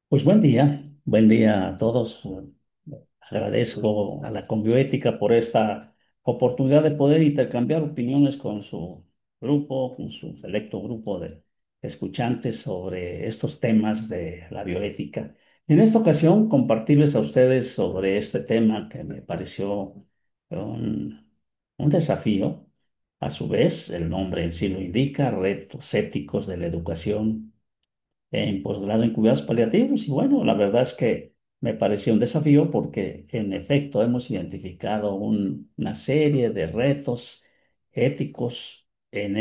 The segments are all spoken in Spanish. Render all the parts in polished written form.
Pues buen día a todos. Agradezco a la Conbioética por esta oportunidad de poder intercambiar opiniones con su grupo, con su selecto grupo de escuchantes sobre estos temas de la bioética. En esta ocasión, compartirles a ustedes sobre este tema que me pareció un, un desafío. A su vez, el nombre en sí lo indica, retos éticos de la educación en posgrado en cuidados paliativos. Y bueno, la verdad es que me pareció un desafío porque en efecto hemos identificado una serie de retos éticos en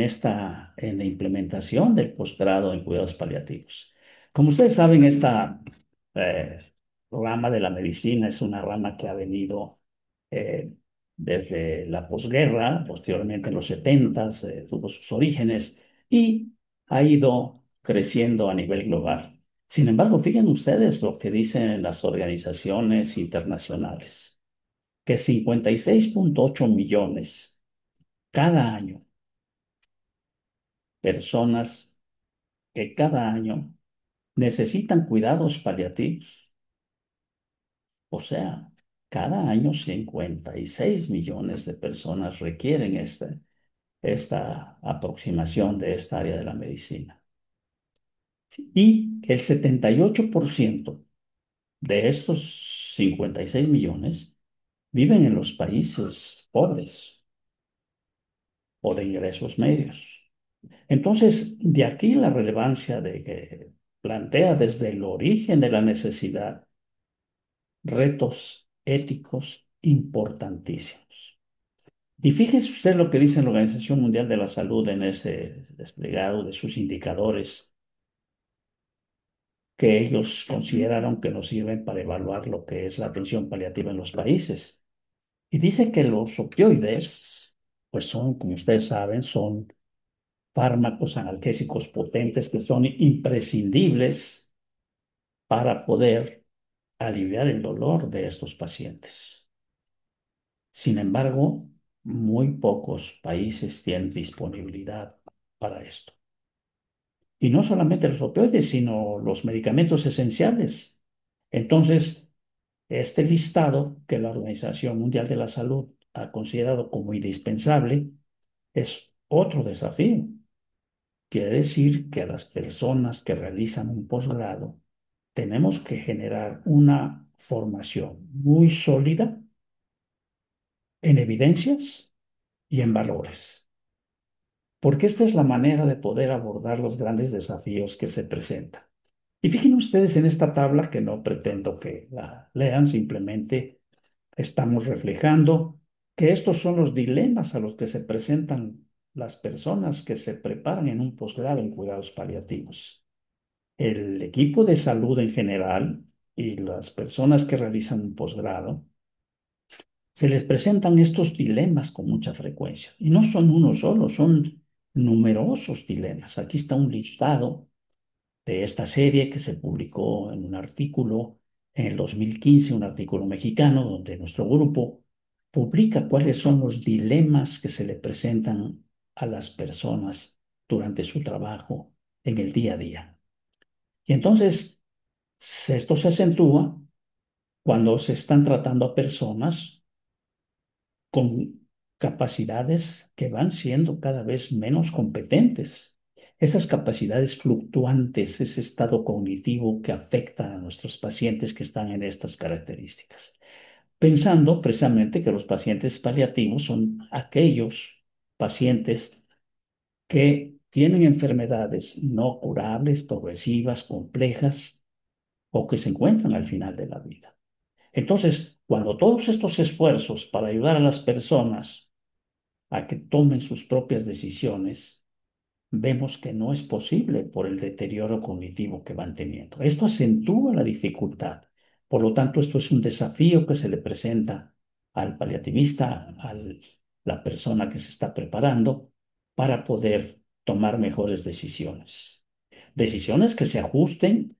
la implementación del posgrado en cuidados paliativos. Como ustedes saben, esta eh, rama de la medicina es una rama que ha venido eh, desde la posguerra, posteriormente en los 70, tuvo sus orígenes y ha ido creciendo a nivel global. Sin embargo, fíjense ustedes lo que dicen las organizaciones internacionales, que 56,8 millones cada año, personas que cada año necesitan cuidados paliativos. O sea, cada año 56 millones de personas requieren esta aproximación de esta área de la medicina. Y el 78% de estos 56 millones viven en los países pobres o de ingresos medios. Entonces, de aquí la relevancia de que plantea desde el origen de la necesidad retos éticos importantísimos. Y fíjese usted lo que dice la Organización Mundial de la Salud en ese desplegado de sus indicadores que ellos consideraron que nos sirven para evaluar lo que es la atención paliativa en los países. Y dice que los opioides, pues son, como ustedes saben, son fármacos analgésicos potentes que son imprescindibles para poder aliviar el dolor de estos pacientes. Sin embargo, muy pocos países tienen disponibilidad para esto. Y no solamente los opioides, sino los medicamentos esenciales. Entonces, este listado que la Organización Mundial de la Salud ha considerado como indispensable es otro desafío. Quiere decir que a las personas que realizan un posgrado tenemos que generar una formación muy sólida en evidencias y en valores, porque esta es la manera de poder abordar los grandes desafíos que se presentan. Y fíjense ustedes en esta tabla que no pretendo que la lean, simplemente estamos reflejando que estos son los dilemas a los que se presentan las personas que se preparan en un posgrado en cuidados paliativos. El equipo de salud en general y las personas que realizan un posgrado, se les presentan estos dilemas con mucha frecuencia. Y no son uno solo, son numerosos dilemas. Aquí está un listado de esta serie que se publicó en un artículo en el 2015, un artículo mexicano, donde nuestro grupo publica cuáles son los dilemas que se le presentan a las personas durante su trabajo en el día a día. Y entonces, esto se acentúa cuando se están tratando a personas con capacidades que van siendo cada vez menos competentes. Esas capacidades fluctuantes, ese estado cognitivo que afecta a nuestros pacientes que están en estas características. Pensando precisamente que los pacientes paliativos son aquellos pacientes que tienen enfermedades no curables, progresivas, complejas o que se encuentran al final de la vida. Entonces, cuando todos estos esfuerzos para ayudar a las personas a que tomen sus propias decisiones, vemos que no es posible por el deterioro cognitivo que van teniendo. Esto acentúa la dificultad. Por lo tanto, esto es un desafío que se le presenta al paliativista, a la persona que se está preparando para poder tomar mejores decisiones. Decisiones que se ajusten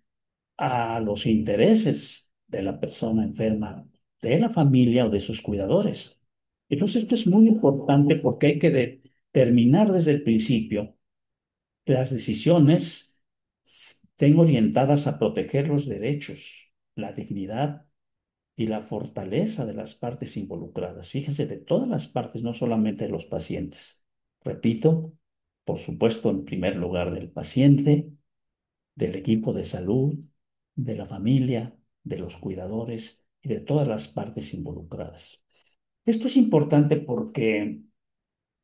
a los intereses de la persona enferma, de la familia o de sus cuidadores. Entonces, esto es muy importante porque hay que determinar desde el principio las decisiones estén orientadas a proteger los derechos, la dignidad y la fortaleza de las partes involucradas. Fíjense, de todas las partes, no solamente de los pacientes. Repito, por supuesto, en primer lugar del paciente, del equipo de salud, de la familia, de los cuidadores y de todas las partes involucradas. Esto es importante porque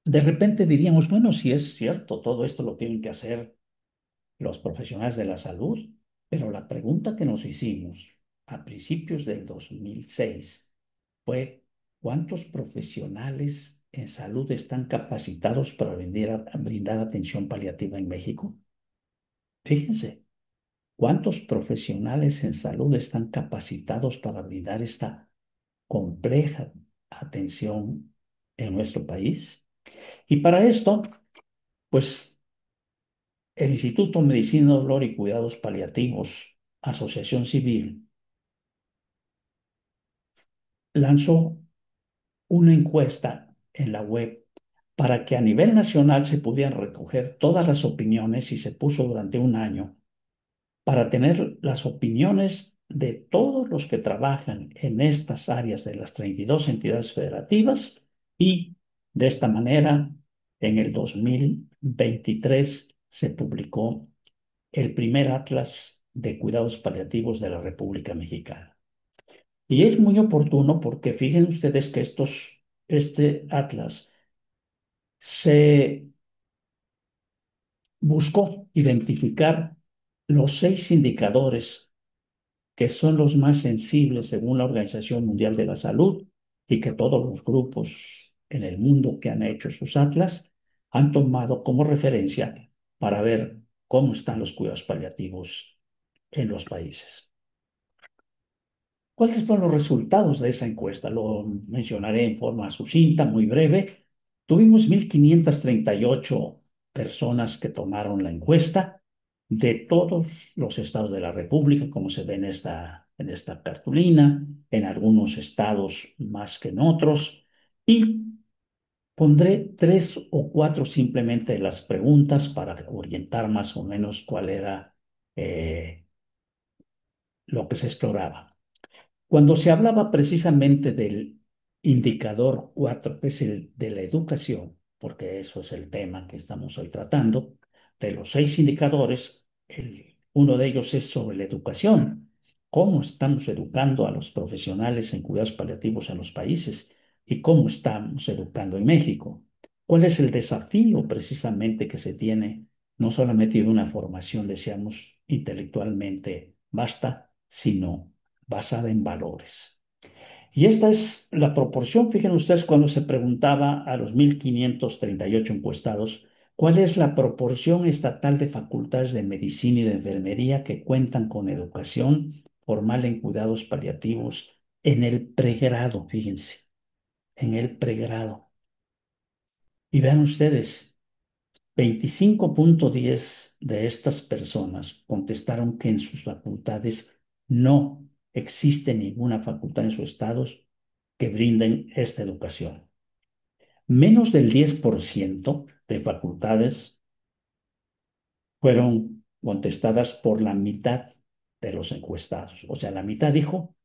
de repente diríamos, bueno, si es cierto, todo esto lo tienen que hacer los profesionales de la salud, pero la pregunta que nos hicimos a principios del 2006 fue, ¿cuántos profesionales en salud están capacitados para brindar atención paliativa en México? Fíjense, ¿cuántos profesionales en salud están capacitados para brindar esta compleja atención en nuestro país? Y para esto, pues el Instituto Medicina, Dolor y Cuidados Paliativos, Asociación Civil, lanzó una encuesta en la web para que a nivel nacional se pudieran recoger todas las opiniones y se puso durante un año para tener las opiniones de todos los que trabajan en estas áreas de las 32 entidades federativas y de esta manera en el 2023 se publicó el primer atlas de cuidados paliativos de la República Mexicana. Y es muy oportuno porque fíjense ustedes que este atlas se buscó identificar los 6 indicadores que son los más sensibles según la Organización Mundial de la Salud y que todos los grupos en el mundo que han hecho sus atlas han tomado como referencia para ver cómo están los cuidados paliativos en los países. ¿Cuáles fueron los resultados de esa encuesta? Lo mencionaré en forma sucinta, muy breve. Tuvimos 1,538 personas que tomaron la encuesta de todos los estados de la República, como se ve en esta cartulina, en algunos estados más que en otros. Y pondré 3 o 4 simplemente de las preguntas para orientar más o menos cuál era lo que se exploraba. Cuando se hablaba precisamente del indicador 4, que es el de la educación, porque eso es el tema que estamos hoy tratando, de los 6 indicadores, uno de ellos es sobre la educación. ¿Cómo estamos educando a los profesionales en cuidados paliativos en los países? ¿Y cómo estamos educando en México? ¿Cuál es el desafío precisamente que se tiene, no solamente de una formación, decíamos, intelectualmente basta, sino basada en valores? Y esta es la proporción, fíjense ustedes, cuando se preguntaba a los 1,538 encuestados, ¿cuál es la proporción estatal de facultades de medicina y de enfermería que cuentan con educación formal en cuidados paliativos en el pregrado? Fíjense, en el pregrado. Y vean ustedes, 25,10 de estas personas contestaron que en sus facultades no existe ninguna facultad en sus estados que brinden esta educación. Menos del 10% de facultades fueron contestadas por la mitad de los encuestados. O sea, la mitad dijo,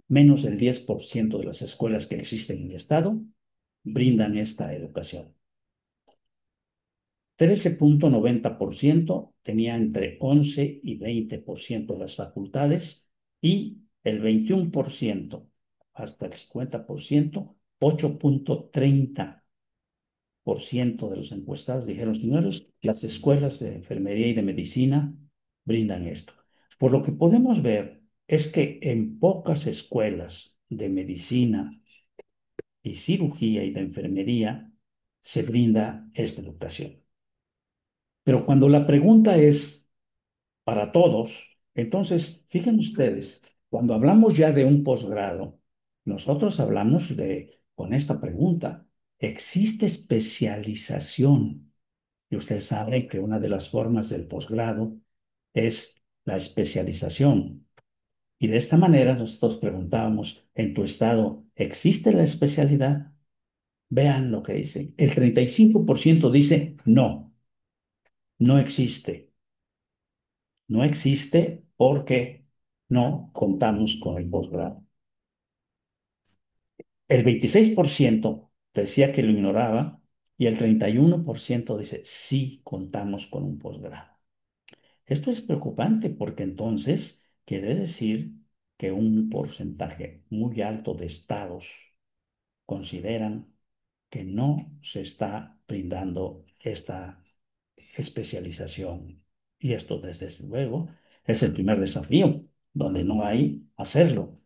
menos del 10% de las escuelas que existen en el estado brindan esta educación. 13,90% tenía entre 11 y 20% de las facultades y el 21%, hasta el 50%, 8,30% de los encuestados dijeron, señores, las escuelas de enfermería y de medicina brindan esto. Por lo que podemos ver es que en pocas escuelas de medicina y cirugía y de enfermería se brinda esta educación. Pero cuando la pregunta es para todos, entonces, fíjense ustedes, cuando hablamos ya de un posgrado, nosotros hablamos con esta pregunta, ¿existe especialización? Y ustedes saben que una de las formas del posgrado es la especialización. Y de esta manera nosotros preguntábamos, ¿en tu estado existe la especialidad? Vean lo que dice. El 35% dice no, no existe. no existe porque no contamos con el posgrado. El 26% decía que lo ignoraba y el 31% dice, sí contamos con un posgrado. Esto es preocupante porque entonces quiere decir que un porcentaje muy alto de estados consideran que no se está brindando esta especialización. Y esto, desde luego, es el primer desafío, donde no hay hacerlo.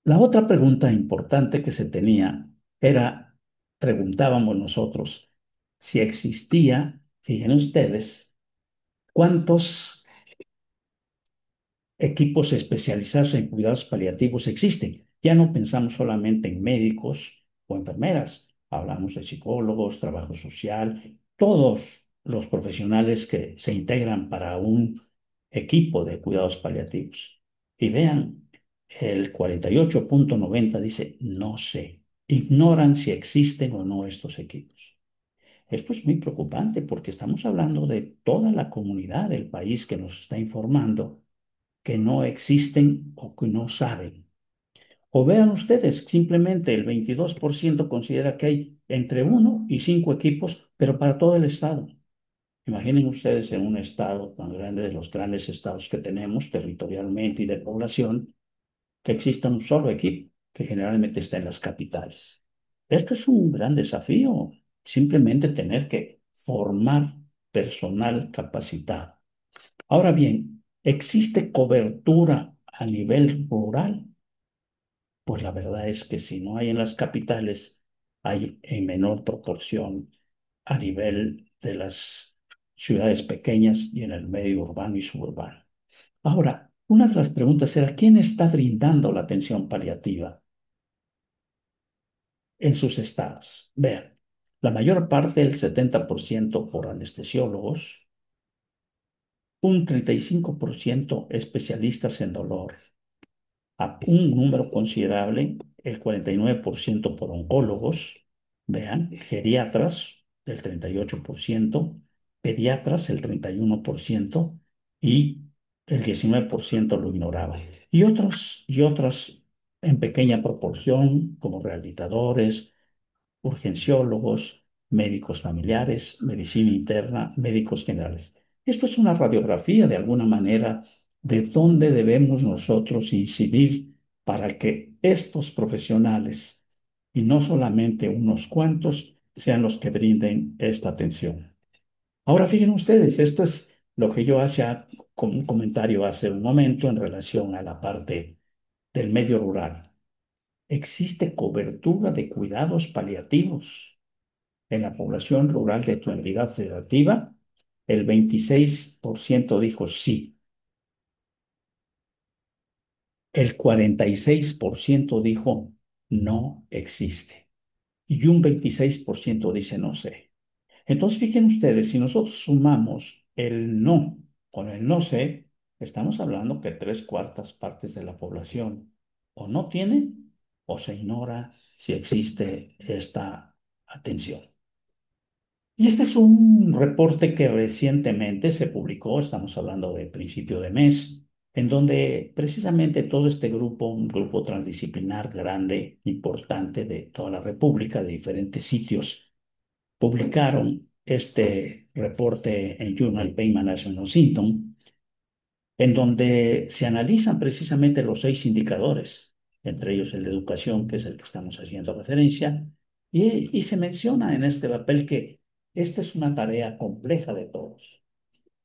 La otra pregunta importante que se tenía era, preguntábamos nosotros, si existía, fíjense ustedes, cuántos equipos especializados en cuidados paliativos existen. Ya no pensamos solamente en médicos o enfermeras, hablamos de psicólogos, trabajo social, todos los profesionales que se integran para un equipo de cuidados paliativos. Y vean, el 48,90 dice, no sé, ignoran si existen o no estos equipos. Esto es muy preocupante porque estamos hablando de toda la comunidad del país que nos está informando que no existen o que no saben. O vean ustedes, simplemente el 22% considera que hay entre uno y cinco equipos, pero para todo el estado. Imaginen ustedes en un estado tan grande, de los grandes estados que tenemos territorialmente y de población, que exista un solo equipo, que generalmente está en las capitales. Esto es un gran desafío, simplemente tener que formar personal capacitado. Ahora bien, ¿existe cobertura a nivel rural? Pues la verdad es que si no hay en las capitales, hay en menor proporción a nivel de las ciudades pequeñas y en el medio urbano y suburbano. Ahora, una de las preguntas era, ¿quién está brindando la atención paliativa en sus estados? Vean, la mayor parte, el 70% por anestesiólogos, un 35% especialistas en dolor, a un número considerable, el 49% por oncólogos, vean, geriatras del 38%, pediatras el 31% y el 19% lo ignoraban. Y otros en pequeña proporción, como rehabilitadores, urgenciólogos, médicos familiares, medicina interna, médicos generales. Esto es una radiografía de alguna manera de dónde debemos nosotros incidir para que estos profesionales, y no solamente unos cuantos, sean los que brinden esta atención. Ahora fíjense ustedes, esto es lo que yo hacía como un comentario hace un momento en relación a la parte del medio rural. Existe cobertura de cuidados paliativos en la población rural de tu entidad federativa. El 26% dijo sí, el 46% dijo no existe y un 26% dice no sé. Entonces, fíjense ustedes, si nosotros sumamos el no con el no sé, estamos hablando que tres cuartas partes de la población o no tienen o se ignora si existe esta atención. Y este es un reporte que recientemente se publicó, estamos hablando de principio de mes, en donde precisamente todo este grupo, un grupo transdisciplinar grande, importante de toda la República, de diferentes sitios, publicaron este reporte en Journal Pain Management of Symptom, en donde se analizan precisamente los seis indicadores, entre ellos el de educación, que es el que estamos haciendo referencia, y se menciona en este papel que esta es una tarea compleja de todos.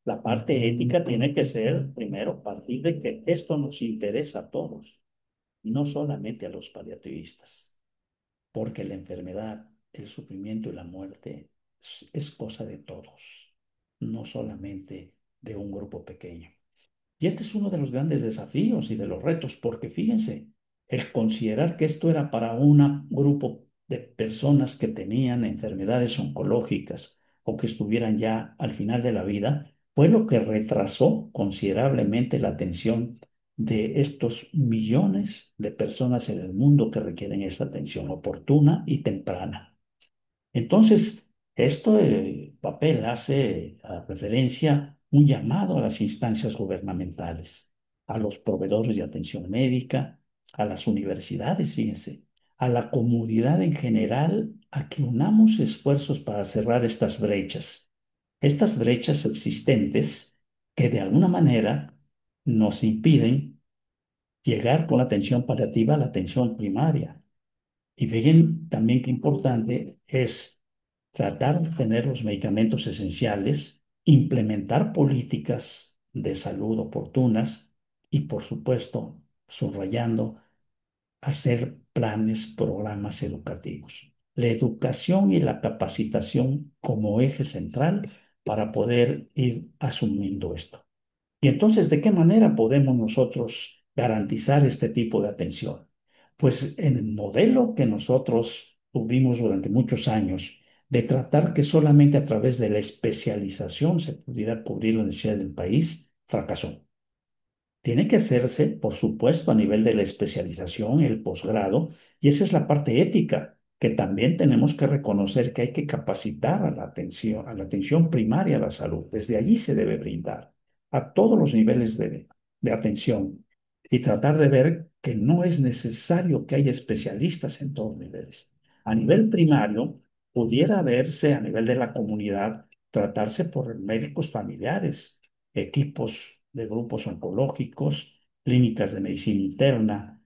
La parte ética tiene que ser, primero, partir de que esto nos interesa a todos, no solamente a los paliativistas, porque la enfermedad, el sufrimiento y la muerte es cosa de todos, no solamente de un grupo pequeño. Y este es uno de los grandes desafíos y de los retos, porque fíjense, el considerar que esto era para un grupo de personas que tenían enfermedades oncológicas o que estuvieran ya al final de la vida, fue lo que retrasó considerablemente la atención de estos millones de personas en el mundo que requieren esta atención oportuna y temprana. Entonces, esto papel hace referencia un llamado a las instancias gubernamentales, a los proveedores de atención médica, a las universidades, fíjense, a la comunidad en general, a que unamos esfuerzos para cerrar estas brechas existentes que de alguna manera nos impiden llegar con la atención paliativa a la atención primaria. Y fíjense también qué importante es tratar de tener los medicamentos esenciales, implementar políticas de salud oportunas y, por supuesto, subrayando, hacer planes, programas educativos. La educación y la capacitación como eje central para poder ir asumiendo esto. Y entonces, ¿de qué manera podemos nosotros garantizar este tipo de atención? Pues en el modelo que nosotros tuvimos durante muchos años, de tratar que solamente a través de la especialización se pudiera cubrir la necesidad del país, fracasó. Tiene que hacerse, por supuesto, a nivel de la especialización, el posgrado, y esa es la parte ética, que también tenemos que reconocer que hay que capacitar a la atención primaria a la salud. Desde allí se debe brindar a todos los niveles de atención y tratar de ver que no es necesario que haya especialistas en todos los niveles. A nivel primario, pudiera verse a nivel de la comunidad, tratarse por médicos familiares, equipos de grupos oncológicos, clínicas de medicina interna,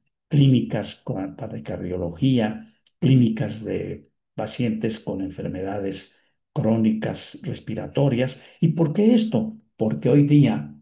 para cardiología, clínicas de pacientes con enfermedades crónicas respiratorias. ¿Y por qué esto? Porque hoy día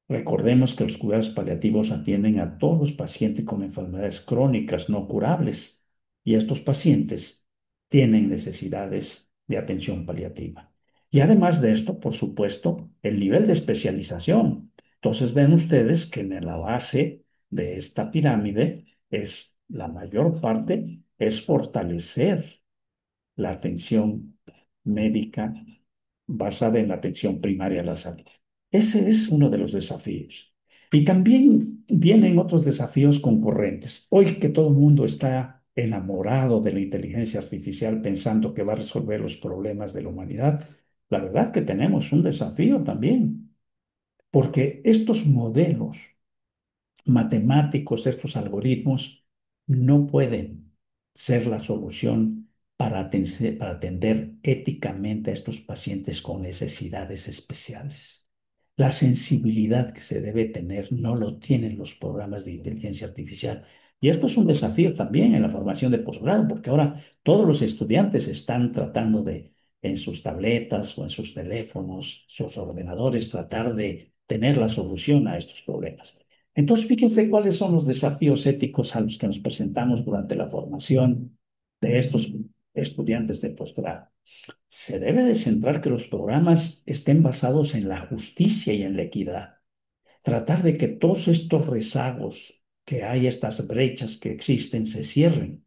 recordemos que los cuidados paliativos atienden a todos los pacientes con enfermedades crónicas no curables y estos pacientes tienen necesidades de atención paliativa. Y además de esto, por supuesto, el nivel de especialización. Entonces ven ustedes que en la base de esta pirámide es la mayor parte es fortalecer la atención médica basada en la atención primaria a la salud. Ese es uno de los desafíos. Y también vienen otros desafíos concurrentes. Hoy que todo el mundo está enamorado de la inteligencia artificial pensando que va a resolver los problemas de la humanidad, la verdad que tenemos un desafío también, porque estos modelos matemáticos, estos algoritmos, no pueden ser la solución para atender éticamente a estos pacientes con necesidades especiales. La sensibilidad que se debe tener no lo tienen los programas de inteligencia artificial. Y esto es un desafío también en la formación de posgrado, porque ahora todos los estudiantes están tratando de, en sus tabletas o en sus teléfonos, sus ordenadores, tratar de tener la solución a estos problemas. Entonces, fíjense cuáles son los desafíos éticos a los que nos presentamos durante la formación de estos estudiantes de posgrado. Se debe de centrar que los programas estén basados en la justicia y en la equidad. Tratar de que todos estos rezagos que hay, estas brechas que existen, se cierren.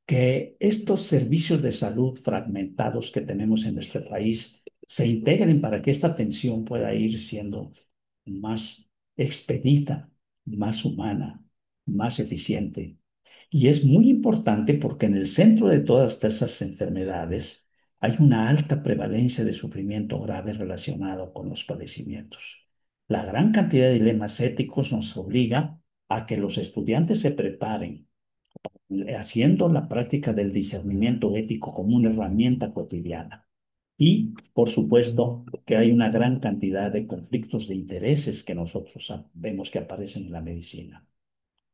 Que estos servicios de salud fragmentados que tenemos en nuestro país se integren para que esta atención pueda ir siendo más expedita, más humana, más eficiente. Y es muy importante porque en el centro de todas esas enfermedades hay una alta prevalencia de sufrimiento grave relacionado con los padecimientos. La gran cantidad de dilemas éticos nos obliga a que los estudiantes se preparen haciendo la práctica del discernimiento ético como una herramienta cotidiana. Y, por supuesto, que hay una gran cantidad de conflictos de intereses que nosotros vemos que aparecen en la medicina.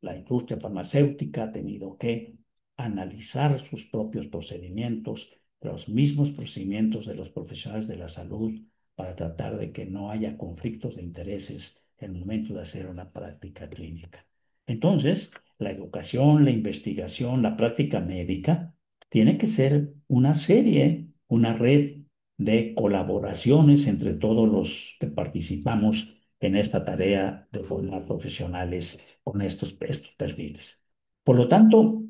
La industria farmacéutica ha tenido que analizar sus propios procedimientos, los mismos procedimientos de los profesionales de la salud, para tratar de que no haya conflictos de intereses en el momento de hacer una práctica clínica. Entonces, la educación, la investigación, la práctica médica tiene que ser una serie, una red de colaboraciones entre todos los que participamos en esta tarea de formar profesionales con estos perfiles. Por lo tanto,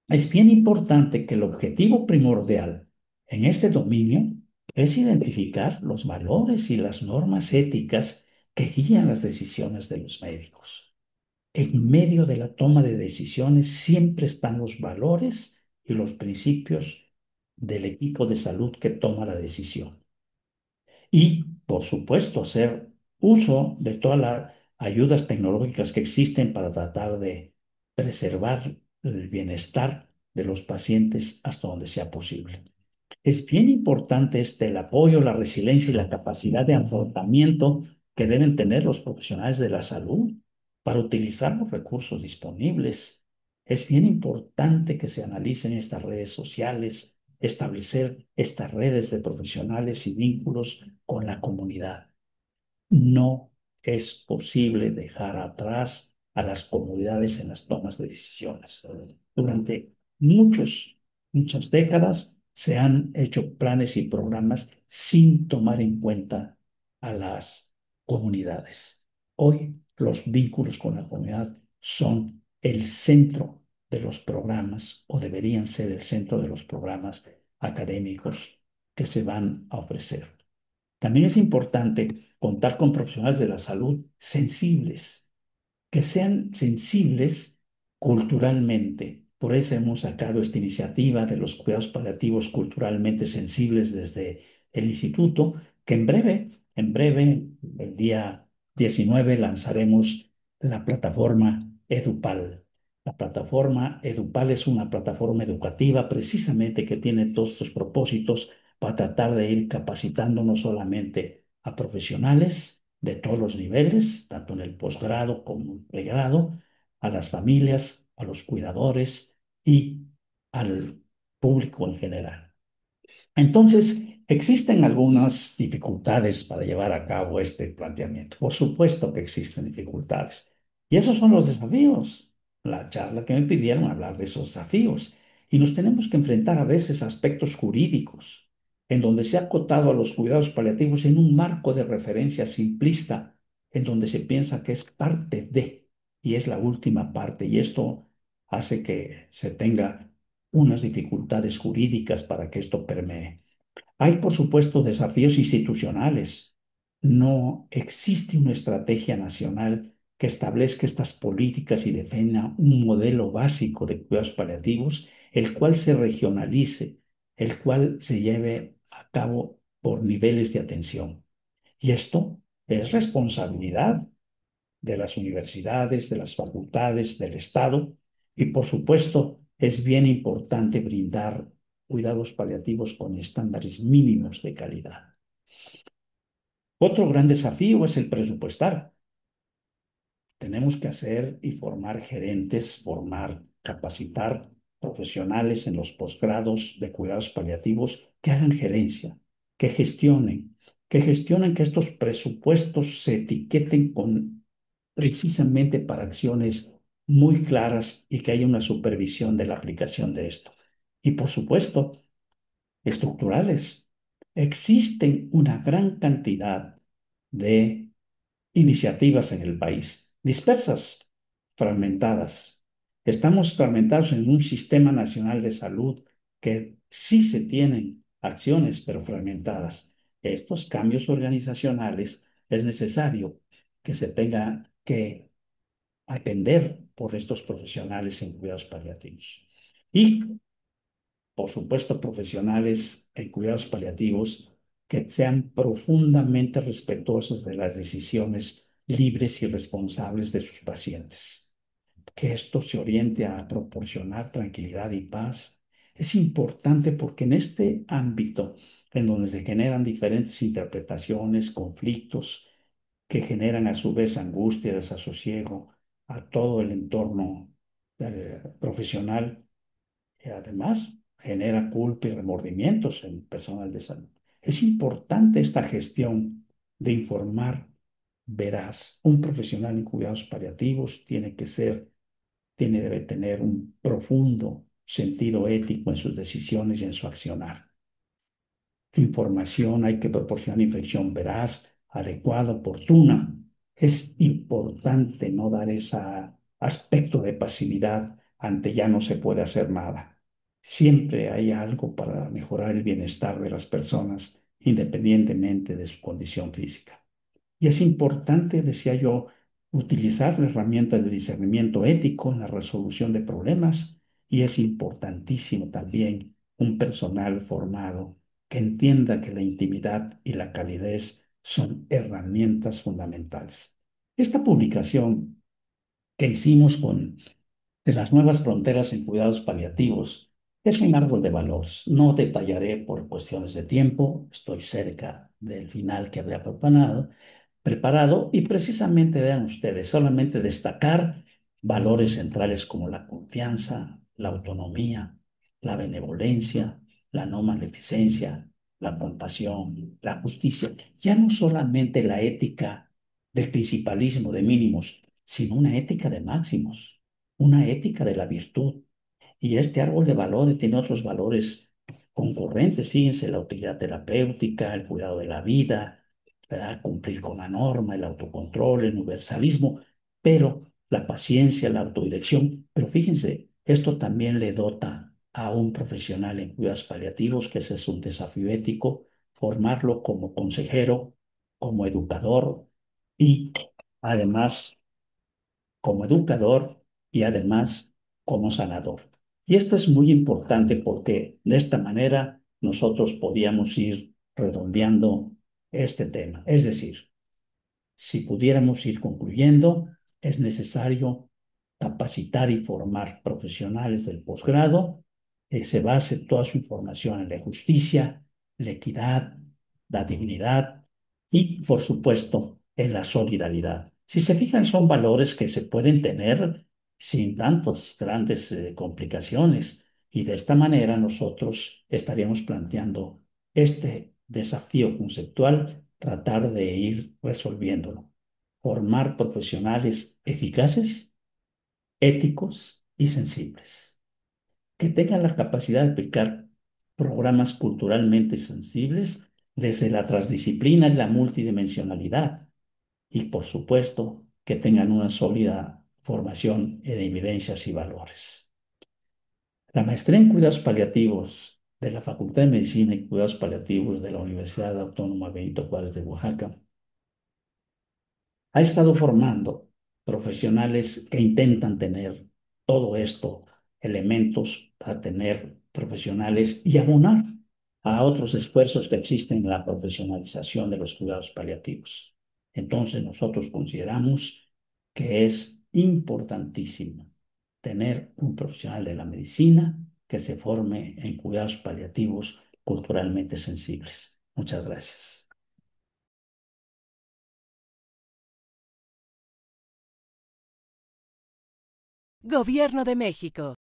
es bien importante que el objetivo primordial en este dominio es identificar los valores y las normas éticas que guían las decisiones de los médicos. En medio de la toma de decisiones siempre están los valores y los principios del equipo de salud que toma la decisión. Y por supuesto, hacer uso de todas las ayudas tecnológicas que existen para tratar de preservar el bienestar de los pacientes hasta donde sea posible. Es bien importante el apoyo, la resiliencia y la capacidad de afrontamiento que deben tener los profesionales de la salud para utilizar los recursos disponibles. Es bien importante que se analicen estas redes sociales, establecer estas redes de profesionales y vínculos con la comunidad. No es posible dejar atrás a las comunidades en las tomas de decisiones. Durante muchas décadas se han hecho planes y programas sin tomar en cuenta a las comunidades. Hoy los vínculos con la comunidad son el centro de los programas o deberían ser el centro de los programas académicos que se van a ofrecer. También es importante contar con profesionales de la salud sensibles, que sean sensibles culturalmente. Por eso hemos sacado esta iniciativa de los cuidados paliativos culturalmente sensibles desde el instituto, que en breve, el día 19 lanzaremos la plataforma Edupal. La plataforma Edupal es una plataforma educativa precisamente que tiene todos estos propósitos para tratar de ir capacitando no solamente a profesionales de todos los niveles, tanto en el posgrado como en el pregrado, a las familias, a los cuidadores y al público en general. Entonces, existen algunas dificultades para llevar a cabo este planteamiento. Por supuesto que existen dificultades. Y esos son los desafíos. La charla que me pidieron hablar de esos desafíos. Y nos tenemos que enfrentar a veces a aspectos jurídicos, en donde se ha acotado a los cuidados paliativos en un marco de referencia simplista, en donde se piensa que es parte de, y es la última parte. Y esto hace que se tenga unas dificultades jurídicas para que esto permee. Hay, por supuesto, desafíos institucionales. No existe una estrategia nacional que establezca estas políticas y defenda un modelo básico de cuidados paliativos, el cual se regionalice, el cual se lleve a cabo por niveles de atención. Y esto es responsabilidad de las universidades, de las facultades, del Estado, y por supuesto es bien importante brindar cuidados paliativos con estándares mínimos de calidad. Otro gran desafío es el presupuestal. Tenemos que hacer y formar gerentes, capacitar profesionales en los posgrados de cuidados paliativos que hagan gerencia, que gestionen, que estos presupuestos se etiqueten precisamente para acciones muy claras y que haya una supervisión de la aplicación de esto. Y por supuesto, estructurales. Existen una gran cantidad de iniciativas en el país, dispersas, fragmentadas. Estamos fragmentados en un sistema nacional de salud que sí se tienen acciones, pero fragmentadas. Estos cambios organizacionales es necesario que se tenga que atender por estos profesionales en cuidados paliativos. Y por supuesto, profesionales en cuidados paliativos que sean profundamente respetuosos de las decisiones libres y responsables de sus pacientes. Que esto se oriente a proporcionar tranquilidad y paz. Es importante porque en este ámbito, en donde se generan diferentes interpretaciones, conflictos, que generan a su vez angustia, desasosiego a todo el entorno profesional, y además genera culpa y remordimientos en personal de salud. Es importante esta gestión de informar veraz. Un profesional en cuidados paliativos debe tener un profundo sentido ético en sus decisiones y en su accionar. Información hay que proporcionar información veraz, adecuada, oportuna. Es importante no dar ese aspecto de pasividad ante ya no se puede hacer nada. Siempre hay algo para mejorar el bienestar de las personas, independientemente de su condición física. Y es importante, decía yo, utilizar la herramienta de discernimiento ético en la resolución de problemas y es importantísimo también un personal formado que entienda que la intimidad y la calidez son herramientas fundamentales. Esta publicación que hicimos con de las nuevas fronteras en cuidados paliativos es un árbol de valores. No detallaré por cuestiones de tiempo, estoy cerca del final que había preparado y precisamente vean ustedes, solamente destacar valores centrales como la confianza, la autonomía, la benevolencia, la no maleficencia, la compasión, la justicia, ya no solamente la ética del principalismo de mínimos, sino una ética de máximos, una ética de la virtud. Y este árbol de valores tiene otros valores concurrentes, fíjense, la utilidad terapéutica, el cuidado de la vida, ¿verdad? Cumplir con la norma, el autocontrol, el universalismo, pero la paciencia, la autodirección. Pero fíjense, esto también le dota a un profesional en cuidados paliativos, que ese es un desafío ético, formarlo como consejero, como educador y además como educador y además como sanador. Y esto es muy importante porque de esta manera nosotros podíamos ir redondeando este tema. Es decir, si pudiéramos ir concluyendo, es necesario capacitar y formar profesionales del posgrado que se base toda su información en la justicia, la equidad, la dignidad y, por supuesto, en la solidaridad. Si se fijan, son valores que se pueden tener sin tantas grandes complicaciones y de esta manera nosotros estaríamos planteando este desafío conceptual, tratar de ir resolviéndolo. Formar profesionales eficaces, éticos y sensibles, que tengan la capacidad de aplicar programas culturalmente sensibles desde la transdisciplina y la multidimensionalidad, y por supuesto que tengan una sólida formación en evidencias y valores. La maestría en cuidados paliativos de la Facultad de Medicina y Cuidados Paliativos de la Universidad Autónoma Benito Juárez de Oaxaca ha estado formando profesionales que intentan tener todo esto, elementos para tener profesionales y abonar a otros esfuerzos que existen en la profesionalización de los cuidados paliativos. Entonces, nosotros consideramos que es importantísimo tener un profesional de la medicina que se forme en cuidados paliativos culturalmente sensibles. Muchas gracias. Gobierno de México.